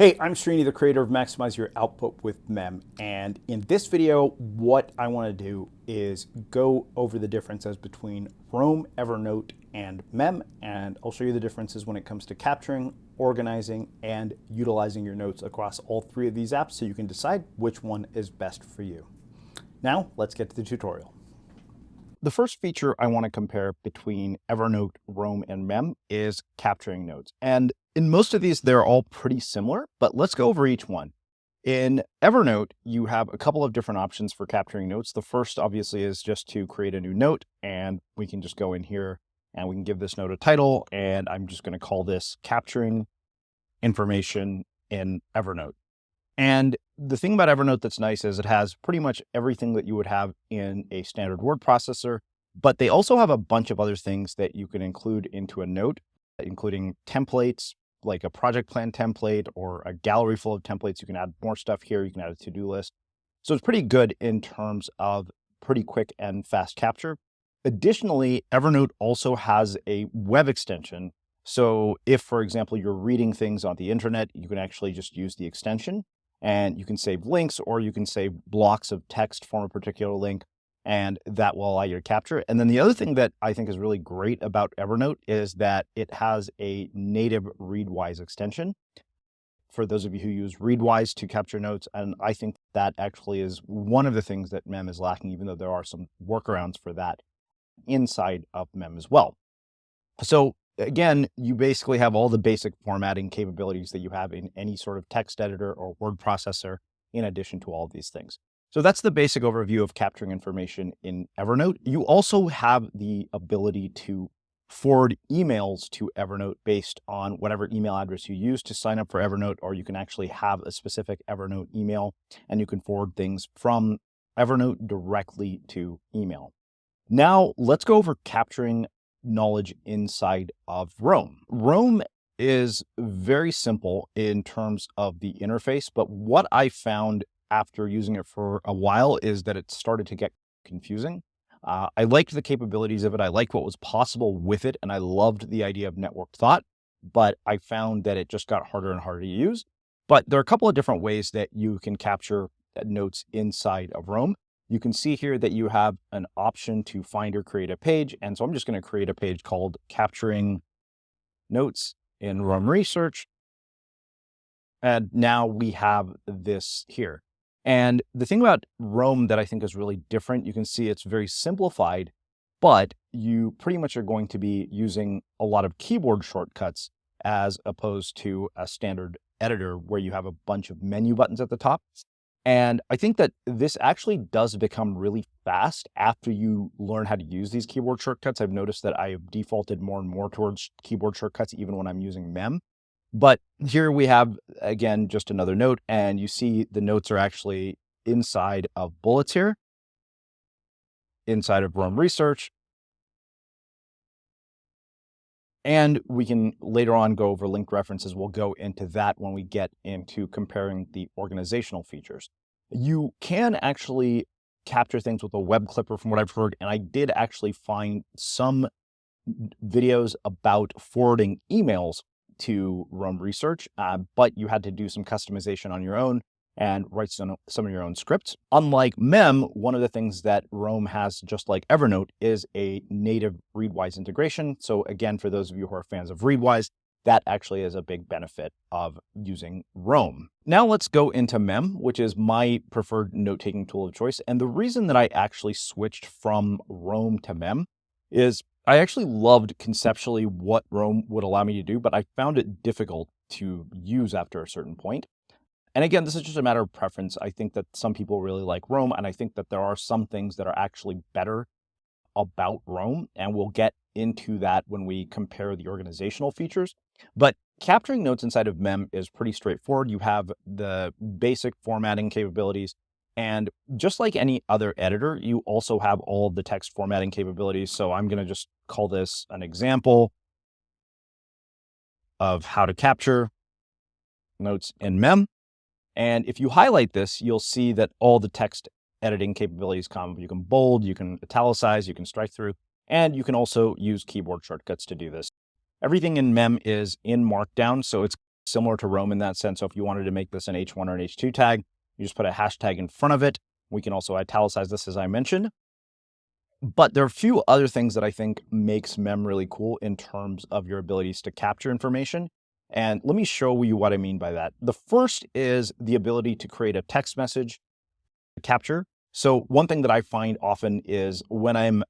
Hey, I'm Srini, the creator of Maximize Your Output with Mem. And in this video, what I want to do is go over the differences between Roam, Evernote, and Mem. And I'll show you the differences when it comes to capturing, organizing, and utilizing your notes across all three of these apps so you can decide which one is best for you. Now, let's get to the tutorial. The first feature I want to compare between Evernote, Roam, and Mem is capturing notes. And in most of these, they're all pretty similar, but let's go over each one. In Evernote, you have a couple of different options for capturing notes. The first, obviously, is just to create a new note, and we can just go in here and we can give this note a title, and I'm just going to call this Capturing Information in Evernote. And the thing about Evernote that's nice is it has pretty much everything that you would have in a standard word processor, but they also have a bunch of other things that you can include into a note, including templates, like a project plan template or a gallery full of templates. You can add more stuff here. You can add a to-do list. So it's pretty good in terms of pretty quick and fast capture. Additionally, Evernote also has a web extension. So if, for example, you're reading things on the internet, you can actually just use the extension. And you can save links or you can save blocks of text from a particular link, and that will allow you to capture it. And then the other thing that I think is really great about Evernote is that it has a native Readwise extension for those of you who use Readwise to capture notes. And I think that actually is one of the things that Mem is lacking, even though there are some workarounds for that inside of Mem as well. So again, you basically have all the basic formatting capabilities that you have in any sort of text editor or word processor in addition to all of these things. So that's the basic overview of capturing information in Evernote. You also have the ability to forward emails to Evernote based on whatever email address you use to sign up for Evernote, or you can actually have a specific Evernote email and you can forward things from Evernote directly to email. Now let's go over capturing knowledge inside of Roam. Roam is very simple in terms of the interface, but what I found after using it for a while is that it started to get confusing. I liked the capabilities of it. I liked what was possible with it, and I loved the idea of networked thought, but I found that it just got harder and harder to use. But there are a couple of different ways that you can capture notes inside of Roam. You can see here that you have an option to find or create a page. And so I'm just going to create a page called Capturing Notes in Roam Research. And now we have this here. And the thing about Roam that I think is really different, you can see it's very simplified, but you pretty much are going to be using a lot of keyboard shortcuts as opposed to a standard editor where you have a bunch of menu buttons at the top. And I think that this actually does become really fast after you learn how to use these keyboard shortcuts. I've noticed that I have defaulted more and more towards keyboard shortcuts, even when I'm using Mem. But here we have, again, just another note, and you see the notes are actually inside of bullets here, inside of Roam Research. And we can later on go over linked references. We'll go into that when we get into comparing the organizational features. You can actually capture things with a web clipper from what I've heard, and I did actually find some videos about forwarding emails to Roam Research, but you had to do some customization on your own and write some of your own scripts. Unlike Mem, one of the things that Roam has, just like Evernote, is a native Readwise integration. So again, for those of you who are fans of Readwise, that actually is a big benefit of using Roam. Now let's go into Mem, which is my preferred note-taking tool of choice. And the reason that I actually switched from Roam to Mem is I actually loved conceptually what Roam would allow me to do, but I found it difficult to use after a certain point. And again, this is just a matter of preference. I think that some people really like Roam, and I think that there are some things that are actually better about Roam, and we'll get into that when we compare the organizational features. But capturing notes inside of Mem is pretty straightforward. You have the basic formatting capabilities, and just like any other editor, you also have all of the text formatting capabilities. So I'm going to just call this an example of how to capture notes in Mem. And if you highlight this, you'll see that all the text editing capabilities come. You can bold, you can italicize, you can strike through, and you can also use keyboard shortcuts to do this. Everything in Mem is in Markdown, so it's similar to Roam in that sense. So if you wanted to make this an H1 or an H2 tag, you just put a hashtag in front of it. We can also italicize this, as I mentioned. But there are a few other things that I think makes Mem really cool in terms of your abilities to capture information. And let me show you what I mean by that. The first is the ability to create a text message capture. So one thing that I find often is when I'm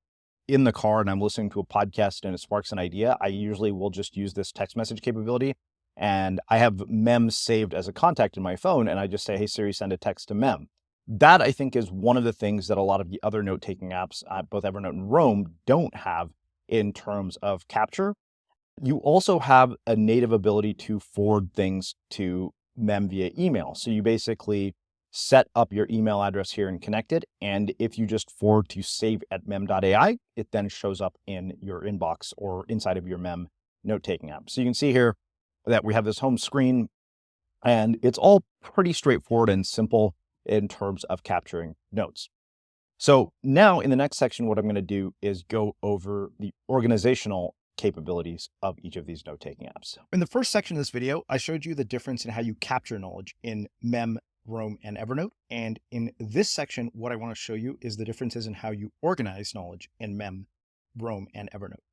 in the car and I'm listening to a podcast and it sparks an idea, I usually will just use this text message capability. And I have Mem saved as a contact in my phone, and I just say, hey, Siri, send a text to Mem. That, I think, is one of the things that a lot of the other note-taking apps, both Evernote and Roam, don't have in terms of capture. You also have a native ability to forward things to Mem via email. So you basically set up your email address here and connect it. And if you just forward to save@mem.ai, it then shows up in your inbox or inside of your Mem note-taking app. So you can see here that we have this home screen, and it's all pretty straightforward and simple in terms of capturing notes. So now in the next section, what I'm going to do is go over the organizational capabilities of each of these note-taking apps. In the first section of this video, I showed you the difference in how you capture knowledge in Mem, Roam, and Evernote. And in this section, what I want to show you is the differences in how you organize knowledge in Mem, Roam, and Evernote.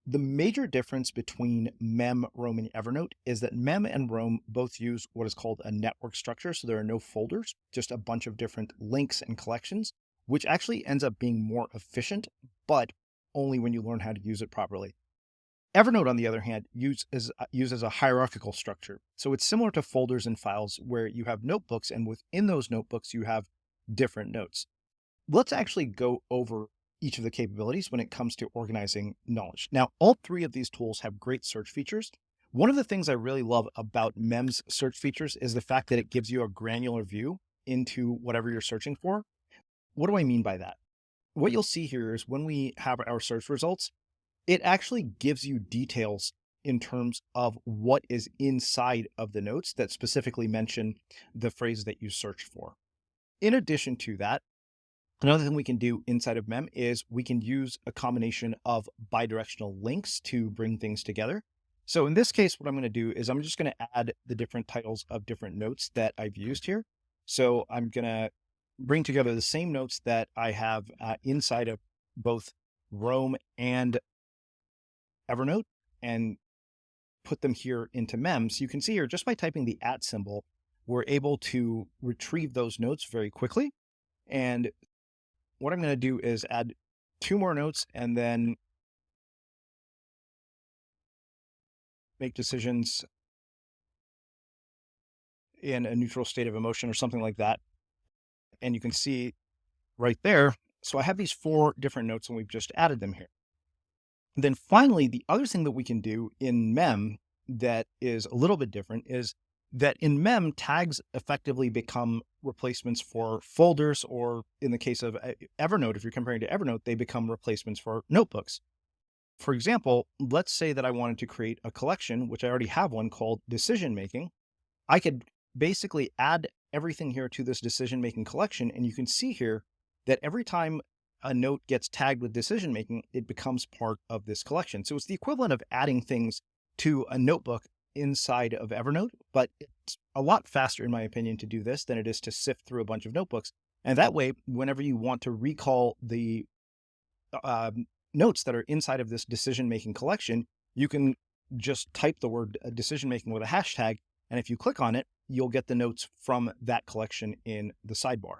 The major difference between Mem, Roam, and Evernote is that Mem and Roam both use what is called a network structure. So there are no folders, just a bunch of different links and collections, which actually ends up being more efficient, but only when you learn how to use it properly. Evernote, on the other hand, uses a hierarchical structure. So it's similar to folders and files where you have notebooks, and within those notebooks, you have different notes. Let's actually go over each of the capabilities when it comes to organizing knowledge. Now, all three of these tools have great search features. One of the things I really love about Mem's search features is the fact that it gives you a granular view into whatever you're searching for. What do I mean by that? What you'll see here is when we have our search results, it actually gives you details in terms of what is inside of the notes that specifically mention the phrase that you search for. In addition to that, another thing we can do inside of Mem is we can use a combination of bidirectional links to bring things together. So in this case, what I'm going to do is I'm just going to add the different titles of different notes that I've used here. So I'm going to bring together the same notes that I have inside of both Roam and Evernote and put them here into Mem. So you can see here, just by typing the @ symbol, we're able to retrieve those notes very quickly. And what I'm going to do is add 2 more notes and then make decisions in a neutral state of emotion or something like that. And you can see right there. So I have these 4 different notes and we've just added them here. And then finally, the other thing that we can do in Mem that is a little bit different is that in Mem, tags effectively become replacements for folders, or in the case of Evernote, if you're comparing to Evernote, they become replacements for notebooks. For example, let's say that I wanted to create a collection, which I already have one called decision making. I could basically add everything here to this decision making collection, and you can see here that every time a note gets tagged with decision making, it becomes part of this collection. So it's the equivalent of adding things to a notebook inside of Evernote, but it's a lot faster, in my opinion, to do this than it is to sift through a bunch of notebooks. And that way, whenever you want to recall the notes that are inside of this decision-making collection, you can just type the word decision-making with a hashtag, and if you click on it, you'll get the notes from that collection in the sidebar.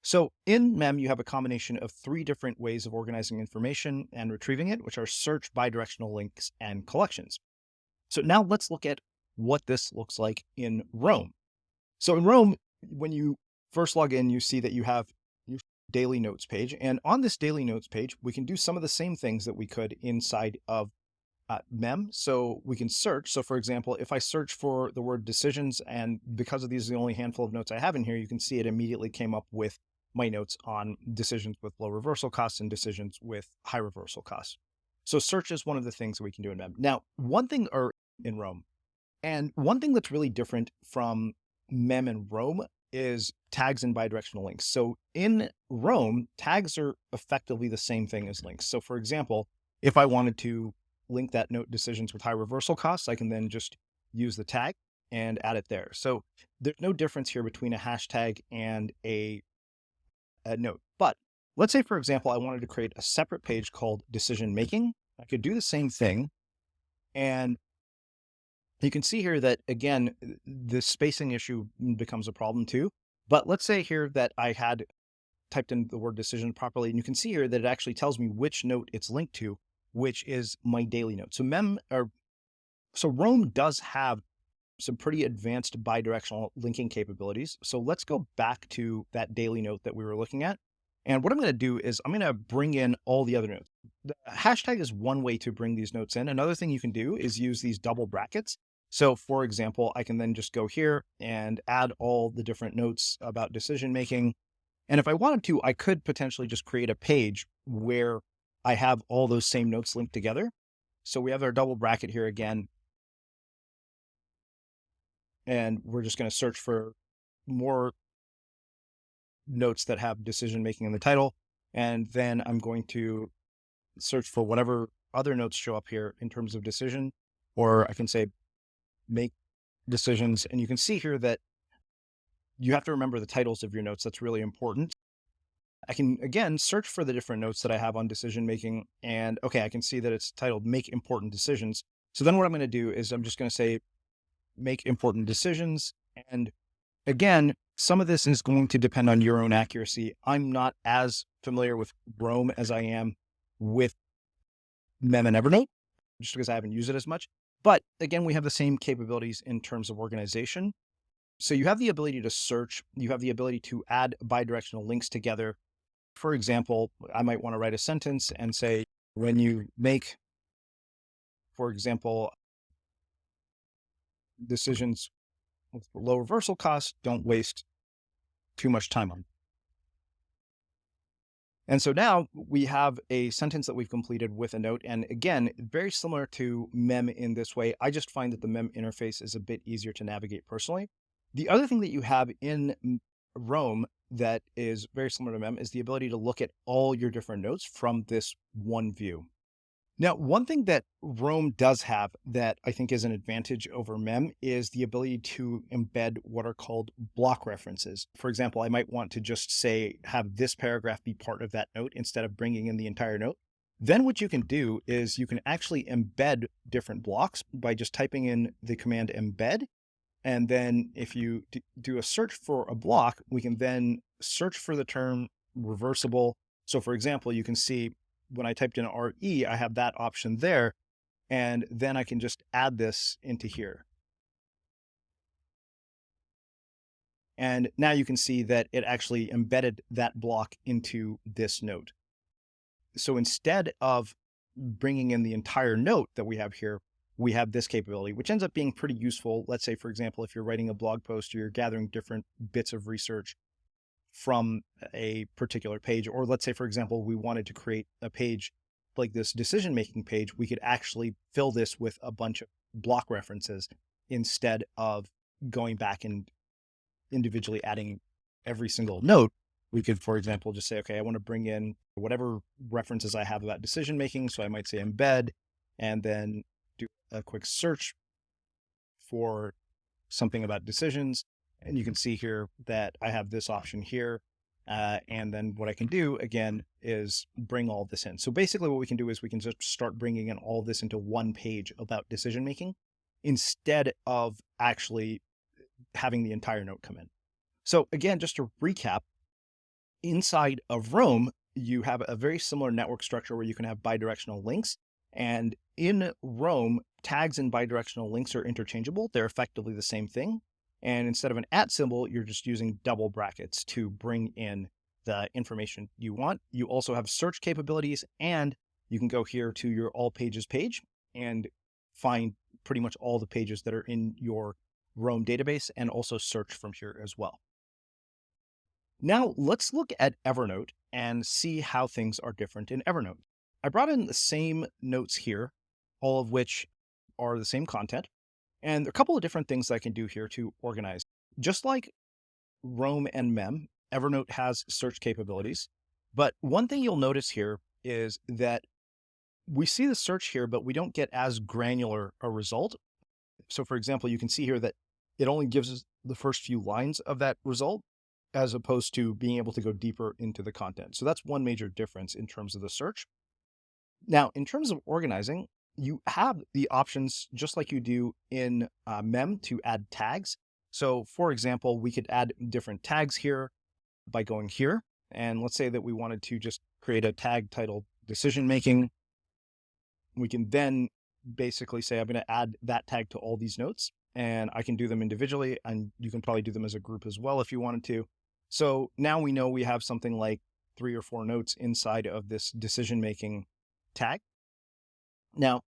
So in Mem, you have a combination of 3 different ways of organizing information and retrieving it, which are search, bidirectional links, and collections. So now let's look at what this looks like in Roam. So in Roam, when you first log in, you see that you have your daily notes page. And on this daily notes page, we can do some of the same things that we could inside of Mem. So we can search. So for example, if I search for the word decisions, and because of these are the only handful of notes I have in here, you can see it immediately came up with my notes on decisions with low reversal costs and decisions with high reversal costs. So search is one of the things that we can do in Mem. Now, one thing in Roam, and one thing that's really different from Mem and Roam is tags and bidirectional links. So in Roam, tags are effectively the same thing as links. So for example, if I wanted to link that note decisions with high reversal costs, I can then just use the tag. and add it there. So there's no difference here between a hashtag and a note. But let's say, for example, I wanted to create a separate page called decision making. I could do the same thing. And you can see here that, again, the spacing issue becomes a problem too. But let's say here that I had typed in the word decision properly, and you can see here that it actually tells me which note it's linked to, which is my daily note. So Roam does have some pretty advanced bidirectional linking capabilities. So let's go back to that daily note that we were looking at. And what I'm going to do is I'm going to bring in all the other notes. The hashtag is one way to bring these notes in. Another thing you can do is use these double brackets. So for example, I can then just go here and add all the different notes about decision making. And if I wanted to, I could potentially just create a page where I have all those same notes linked together. So we have our double bracket here again. And we're just going to search for more notes that have decision making in the title. And then I'm going to search for whatever other notes show up here in terms of decision, or I can say make decisions. And you can see here that you have to remember the titles of your notes. That's really important. I can, again, search for the different notes that I have on decision making. And okay, I can see that it's titled Make Important Decisions. So then what I'm going to do is I'm just going to say make important decisions. And again, some of this is going to depend on your own accuracy. I'm not as familiar with Roam as I am with Mem and Evernote, just because I haven't used it as much. But again, we have the same capabilities in terms of organization. So you have the ability to search, you have the ability to add bidirectional links together. For example, I might want to write a sentence and say, when you make, for example, decisions with low reversal costs, don't waste too much time on. And so now we have a sentence that we've completed with a note. And again, very similar to Mem in this way. I just find that the Mem interface is a bit easier to navigate personally. The other thing that you have in Roam that is very similar to Mem is the ability to look at all your different notes from this one view. Now, one thing that Roam does have that I think is an advantage over Mem is the ability to embed what are called block references. For example, I might want to just say, have this paragraph be part of that note instead of bringing in the entire note. Then what you can do is you can actually embed different blocks by just typing in the command embed. And then if you do a search for a block, we can then search for the term reversible. So for example, you can see when I typed in RE, I have that option there, and then I can just add this into here. And now you can see that it actually embedded that block into this note. So instead of bringing in the entire note that we have here, we have this capability, which ends up being pretty useful. Let's say, for example, if you're writing a blog post or you're gathering different bits of research from a particular page, or let's say, for example, we wanted to create a page like this decision-making page, we could actually fill this with a bunch of block references instead of going back and individually adding every single note. We could, for example, just say, okay, I want to bring in whatever references I have about decision-making. So I might say embed, and then do a quick search for something about decisions. And you can see here that I have this option here. And then what I can do again is bring all this in. So basically what we can do is we can just start bringing in all this into one page about decision making instead of actually having the entire note come in. So again, just to recap, inside of Roam, you have a very similar network structure where you can have bidirectional links. And in Roam, tags and bidirectional links are interchangeable. They're effectively the same thing. And instead of an @ symbol, you're just using double brackets to bring in the information you want. You also have search capabilities, and you can go here to your all pages page and find pretty much all the pages that are in your Roam database, and also search from here as well. Now let's look at Evernote and see how things are different in Evernote. I brought in the same notes here, all of which are the same content. And a couple of different things I can do here to organize. Just like Roam and Mem, Evernote has search capabilities. But one thing you'll notice here is that we see the search here, but we don't get as granular a result. So for example, you can see here that it only gives us the first few lines of that result, as opposed to being able to go deeper into the content. So that's one major difference in terms of the search. Now, in terms of organizing, you have the options just like you do in Mem to add tags. So for example, we could add different tags here by going here. And let's say that we wanted to just create a tag titled decision making. We can then basically say, I'm going to add that tag to all these notes, and I can do them individually, and you can probably do them as a group as well if you wanted to. So now we know we have something like 3 or 4 notes inside of this decision-making tag. Now,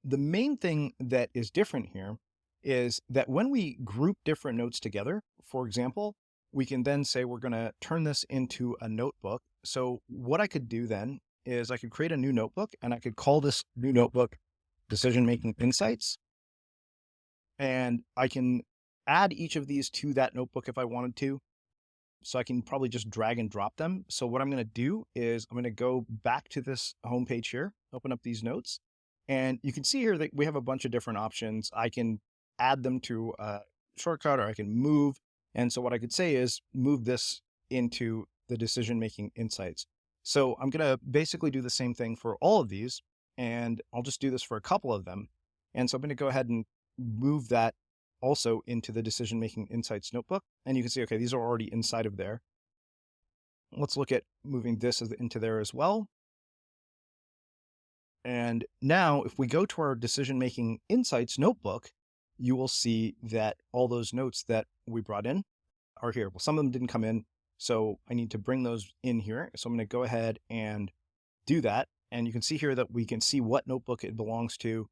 the main thing that is different here is that when we group different notes together, for example, we can then say we're going to turn this into a notebook. So what I could do then is I could create a new notebook, and I could call this new notebook Decision Making Insights. And I can add each of these to that notebook if I wanted to. So I can probably just drag and drop them. So what I'm going to do is I'm going to go back to this homepage here, open up these notes, and you can see here that we have a bunch of different options. I can add them to a shortcut, or I can move. And so what I could say is move this into the decision-making insights. So I'm going to basically do the same thing for all of these, and I'll just do this for a couple of them. And so I'm going to go ahead and move that also into the decision-making insights notebook. And you can see, okay, these are already inside of there. Let's look at moving this into there as well. And now if we go to our decision-making insights notebook, you will see that all those notes that we brought in are here. Well, some of them didn't come in, so I need to bring those in here. So I'm going to go ahead and do that. And you can see here that we can see what notebook it belongs to.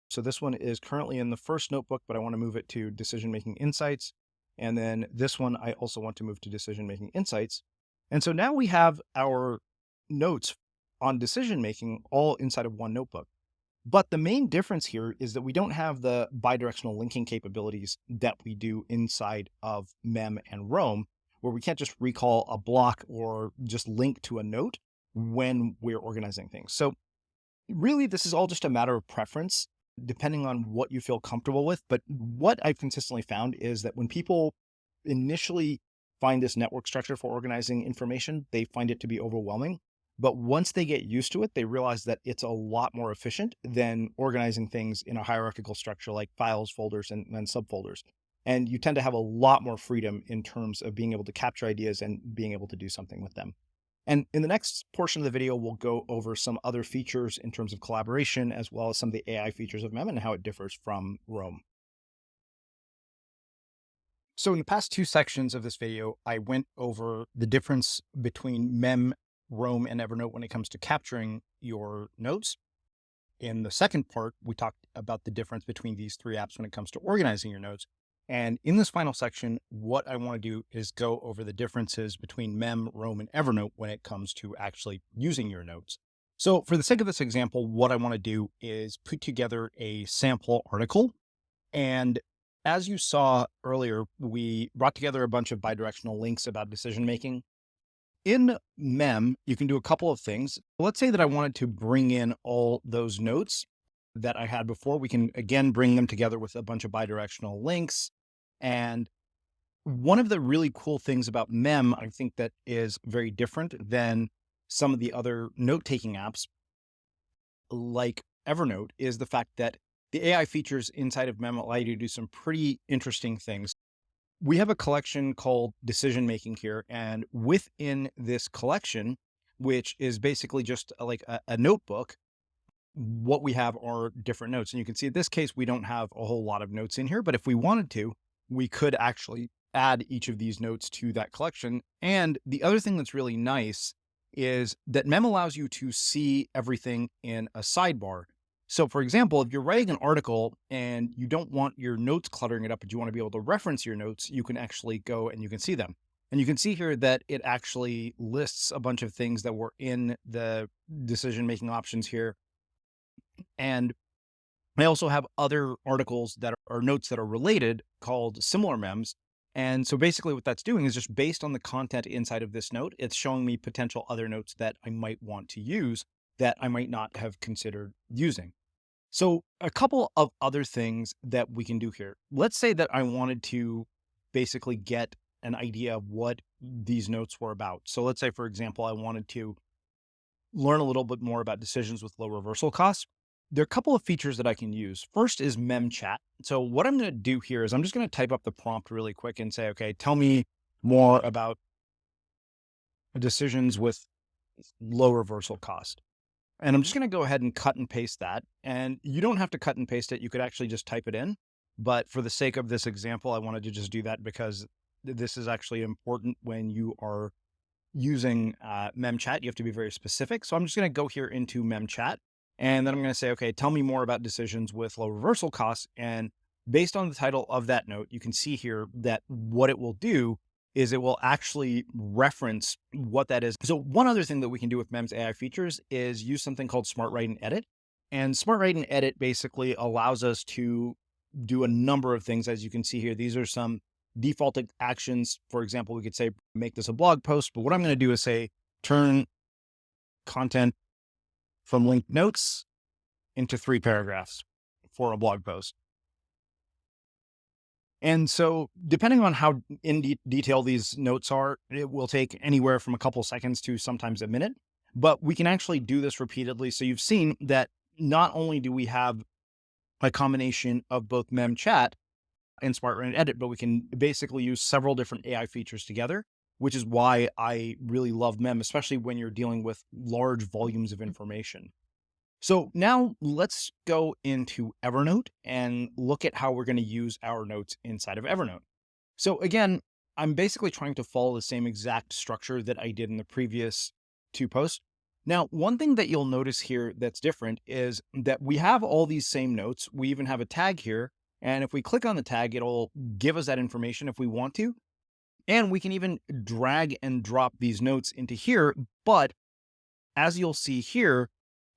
So this one is currently in the first notebook, but I want to move it to Decision-Making Insights. And then this one, I also want to move to Decision-Making Insights. And so now we have our notes on decision-making all inside of one notebook. But the main difference here is that we don't have the bidirectional linking capabilities that we do inside of Mem and Roam, where we can't just recall a block or just link to a note when we're organizing things. So really, this is all just a matter of preference, depending on what you feel comfortable with. But what I've consistently found is that when people initially find this network structure for organizing information, they find it to be overwhelming. But once they get used to it, they realize that it's a lot more efficient than organizing things in a hierarchical structure like files, folders, and subfolders. And you tend to have a lot more freedom in terms of being able to capture ideas and being able to do something with them. And in the next portion of the video, we'll go over some other features in terms of collaboration, as well as some of the AI features of Mem and how it differs from Roam. So in the past 2 sections of this video, I went over the difference between Mem, Roam, and Evernote when it comes to capturing your notes. In the second part, we talked about the difference between these 3 apps when it comes to organizing your notes. And in this final section, what I want to do is go over the differences between Mem, Roam, and Evernote when it comes to actually using your notes. So for the sake of this example, what I want to do is put together a sample article. And as you saw earlier, we brought together a bunch of bidirectional links about decision making. In Mem, you can do a couple of things. Let's say that I wanted to bring in all those notes that I had before. We can, again, bring them together with a bunch of bidirectional links. And one of the really cool things about Mem, I think that is very different than some of the other note-taking apps like Evernote, is the fact that the AI features inside of Mem allow you to do some pretty interesting things. We have a collection called Decision Making here, and within this collection, which is basically just like a notebook, what we have are different notes. And you can see in this case, we don't have a whole lot of notes in here, but if we wanted to, we could actually add each of these notes to that collection. And the other thing that's really nice is that Mem allows you to see everything in a sidebar. So for example, if you're writing an article and you don't want your notes cluttering it up, but you want to be able to reference your notes, you can actually go and you can see them. And you can see here that it actually lists a bunch of things that were in the decision-making options here. And I also have other articles that are notes that are related called similar mems. And so basically what that's doing is just based on the content inside of this note, it's showing me potential other notes that I might want to use that I might not have considered using. So a couple of other things that we can do here. Let's say that I wanted to basically get an idea of what these notes were about. So let's say, for example, I wanted to learn a little bit more about decisions with low reversal costs. There are a couple of features that I can use. First is mem chat. So what I'm going to do here is I'm just going to type up the prompt really quick and say, okay, tell me more about decisions with low reversal cost. And I'm just going to go ahead and cut and paste that. And you don't have to cut and paste it. You could actually just type it in. But for the sake of this example, I wanted to just do that because this is actually important when you are using memchat. You have to be very specific. So I'm just going to go here into memchat. And then I'm going to say, okay, tell me more about decisions with low reversal costs. And based on the title of that note, you can see here that what it will do is it will actually reference what that is. So one other thing that we can do with MEM's AI features is use something called Smart Write and Edit. And Smart Write and Edit basically allows us to do a number of things. As you can see here, these are some defaulted actions. For example, we could say, make this a blog post, but what I'm going to do is say, turn content from linked notes into 3 paragraphs for a blog post. And so depending on how in detail these notes are, it will take anywhere from a couple seconds to sometimes a minute, but we can actually do this repeatedly. So you've seen that not only do we have a combination of both mem chat and Smart Write and Edit, but we can basically use several different AI features together, which is why I really love mem, especially when you're dealing with large volumes of information. So now let's go into Evernote and look at how we're going to use our notes inside of Evernote. So again, I'm basically trying to follow the same exact structure that I did in the previous 2 posts. Now, one thing that you'll notice here that's different is that we have all these same notes. We even have a tag here. And if we click on the tag, it'll give us that information if we want to. And we can even drag and drop these notes into here. But as you'll see here,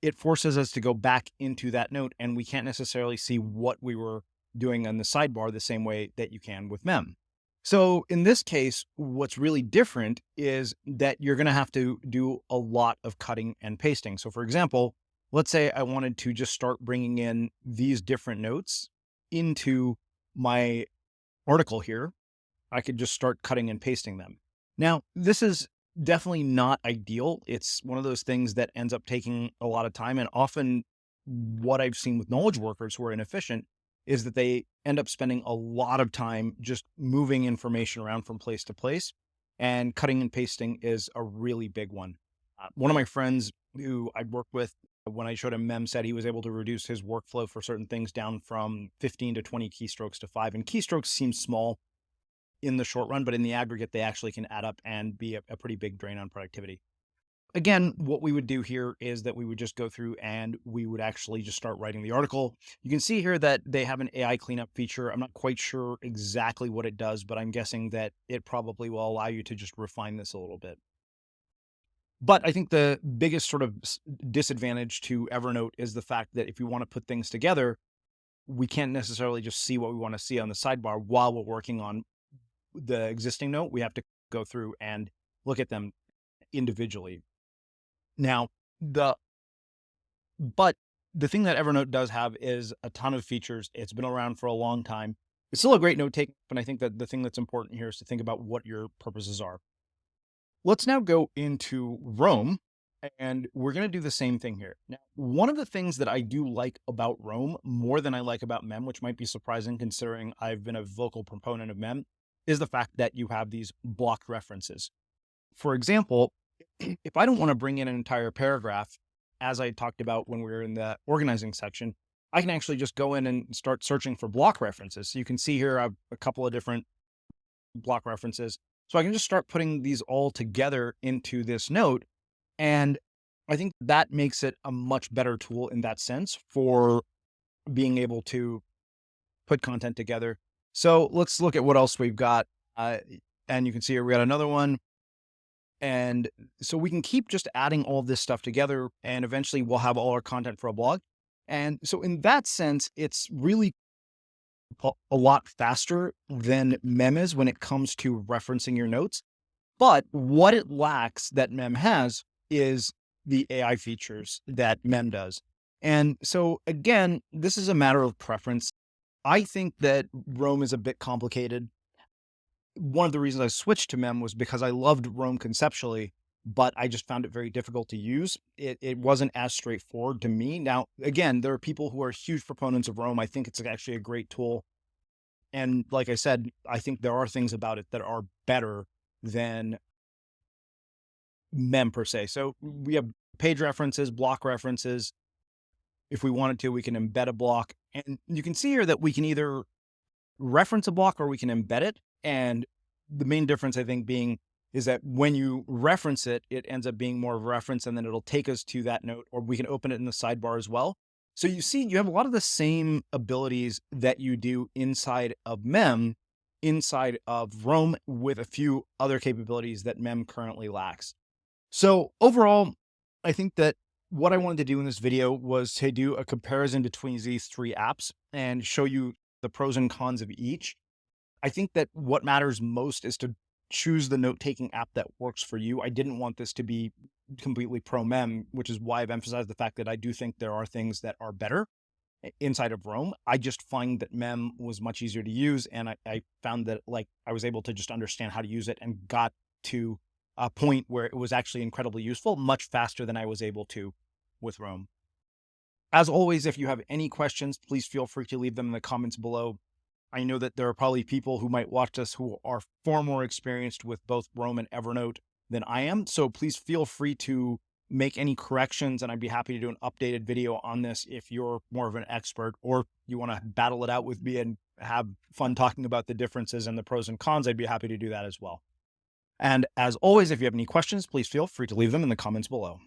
it forces us to go back into that note, and we can't necessarily see what we were doing on the sidebar the same way that you can with mem. So in this case, what's really different is that you're going to have to do a lot of cutting and pasting. So for example, let's say I wanted to just start bringing in these different notes into my article here. I could just start cutting and pasting them. Now, this is definitely not ideal. It's one of those things that ends up taking a lot of time. And often what I've seen with knowledge workers who are inefficient is that they end up spending a lot of time just moving information around from place to place, and cutting and pasting is a really big one. One of my friends who I worked with, when I showed him mem, said he was able to reduce his workflow for certain things down from 15 to 20 keystrokes to 5. And keystrokes seem small in the short run, but in the aggregate, they actually can add up and be a pretty big drain on productivity. Again, what we would do here is that we would just go through and we would actually just start writing the article. You can see here that they have an AI cleanup feature. I'm not quite sure exactly what it does, but I'm guessing that it probably will allow you to just refine this a little bit. But I think the biggest sort of disadvantage to Evernote is the fact that if you want to put things together, we can't necessarily just see what we want to see on the sidebar while we're working on the existing note. We have to go through and look at them individually. Now, but the thing that Evernote does have is a ton of features. It's been around for a long time. It's still a great note taking, but I think that the thing that's important here is to think about what your purposes are. Let's now go into Roam, and we're going to do the same thing here. Now, one of the things that I do like about Roam more than I like about mem, which might be surprising considering I've been a vocal proponent of mem, is the fact that you have these blocked references. For example, if I don't want to bring in an entire paragraph, as I talked about when we were in the organizing section, I can actually just go in and start searching for block references. So you can see here I have a couple of different block references. So I can just start putting these all together into this note. And I think that makes it a much better tool in that sense for being able to put content together. So let's look at what else we've got. And you can see here, we got another one. And so we can keep just adding all of this stuff together, and eventually we'll have all our content for a blog. And so in that sense, it's really a lot faster than mem is when it comes to referencing your notes. But what it lacks that mem has is the AI features that mem does. And so again, this is a matter of preference. I think that Rome is a bit complicated. One of the reasons I switched to Mem was because I loved Rome conceptually, but I just found it very difficult to use. It wasn't as straightforward to me. Now, again, there are people who are huge proponents of Rome. I think it's actually a great tool. And like I said, I think there are things about it that are better than Mem per se. So we have page references, block references. If we wanted to, we can embed a block. And you can see here that we can either reference a block or we can embed it. And the main difference, I think, being is that when you reference it, it ends up being more of a reference, and then it'll take us to that note, or we can open it in the sidebar as well. So you see, you have a lot of the same abilities that you do inside of Mem, inside of Rome, with a few other capabilities that Mem currently lacks. So overall, I think that what I wanted to do in this video was to do a comparison between these three apps and show you the pros and cons of each. I think that what matters most is to choose the note-taking app that works for you. I didn't want this to be completely pro-mem, which is why I've emphasized the fact that I do think there are things that are better inside of Rome. I just find that Mem was much easier to use, and I found that like I was able to just understand how to use it and got to a point where it was actually incredibly useful, much faster than I was able to with Rome. As always, if you have any questions, please feel free to leave them in the comments below. I know that there are probably people who might watch this who are far more experienced with both Rome and Evernote than I am. So please feel free to make any corrections, and I'd be happy to do an updated video on this if you're more of an expert, or you want to battle it out with me and have fun talking about the differences and the pros and cons. I'd be happy to do that as well. And as always, if you have any questions, please feel free to leave them in the comments below.